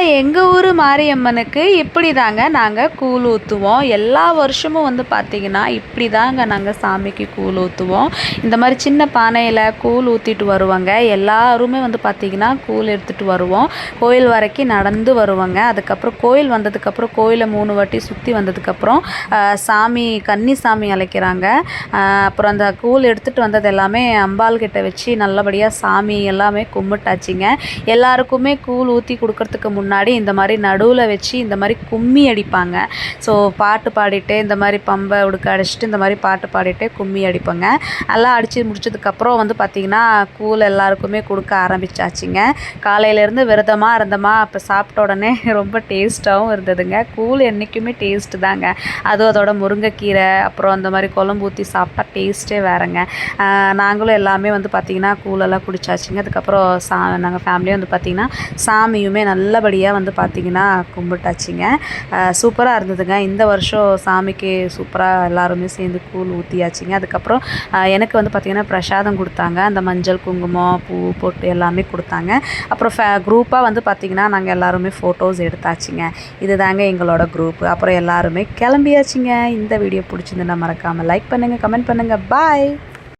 எங்கள் ஊர் மாரியம்மனுக்கு இப்படி தாங்க நாங்கள் கூழ் ஊற்றுவோம். எல்லா வருஷமும் வந்து பார்த்திங்கன்னா இப்படி தாங்க நாங்கள் சாமிக்கு கூழ் ஊற்றுவோம். இந்த மாதிரி சின்ன பானையில் கூழ் ஊற்றிட்டு வருவாங்க. எல்லாருமே வந்து பார்த்திங்கன்னா கூழ் எடுத்துகிட்டு வருவோம். கோயில் வரைக்கும் நடந்து வருவாங்க. அதுக்கப்புறம் கோயில் வந்ததுக்கப்புறம் கோயிலை 3 வாட்டி சுற்றி வந்ததுக்கப்புறம் சாமி கன்னி சாமி அழைக்கிறாங்க. அப்புறம் அந்த கூழ் எடுத்துகிட்டு வந்தது எல்லாமே அம்பாள் கிட்ட வச்சு நல்லபடியாக சாமி எல்லாமே கும்பிட்டாச்சுங்க. எல்லாருக்குமே கூழ் ஊற்றி கொடுக்கறதுக்கு முன்னாடி இந்த மாதிரி நடுவில் வச்சு இந்த மாதிரி கும்மி அடிப்பாங்க. ஸோ பாட்டு பாடிட்டு இந்த மாதிரி பம்பை உடுக்க அடிச்சுட்டு இந்த மாதிரி பாட்டு பாடிட்டு கும்மி அடிப்பாங்க. எல்லாம் அடித்து முடிச்சதுக்கப்புறம் வந்து பார்த்திங்கன்னா கூழ் எல்லாருக்குமே கொடுக்க ஆரம்பிச்சாச்சுங்க. காலையிலேருந்து விரதமாக இருந்தோமா, அப்போ சாப்பிட்ட உடனே ரொம்ப டேஸ்ட்டாகவும் இருந்ததுங்க. கூழ் என்றைக்குமே டேஸ்ட்டு தாங்க. அதுவும் அதோட முருங்கைக்கீரை அப்புறம் அந்த மாதிரி குழம்பு ஊற்றி சாப்பிட்டா டேஸ்ட்டே வேறங்க. நாங்களும் எல்லாமே வந்து பார்த்திங்கன்னா கூழெல்லாம் குடிச்சாச்சுங்க. அதுக்கப்புறம் நாங்கள் ஃபேமிலியாக வந்து பார்த்திங்கன்னா சாமியுமே நல்லபடியாக வந்து பார்த்திங்கன்னா கும்பிட்டாச்சுங்க. சூப்பராக இருந்ததுங்க. இந்த வருஷம் சாமிக்கு சூப்பராக எல்லாருமே சேர்ந்து கூழ் ஊற்றியாச்சுங்க. அதுக்கப்புறம் எனக்கு வந்து பார்த்திங்கன்னா பிரசாதம் கொடுத்தாங்க. அந்த மஞ்சள் குங்குமம் பூ பொட்டு எல்லாமே கொடுத்தாங்க. அப்புறம் குரூப்பாக வந்து பார்த்திங்கன்னா நாங்கள் எல்லாருமே ஃபோட்டோஸ் எடுத்தாச்சுங்க. இது தாங்க எங்களோட குரூப்பு. அப்புறம் எல்லாருமே கிளம்பியாச்சுங்க. இந்த வீடியோ பிடிச்சிருந்துன்னா மறக்காமல் லைக் பண்ணுங்கள், கமெண்ட் பண்ணுங்கள். பாய்.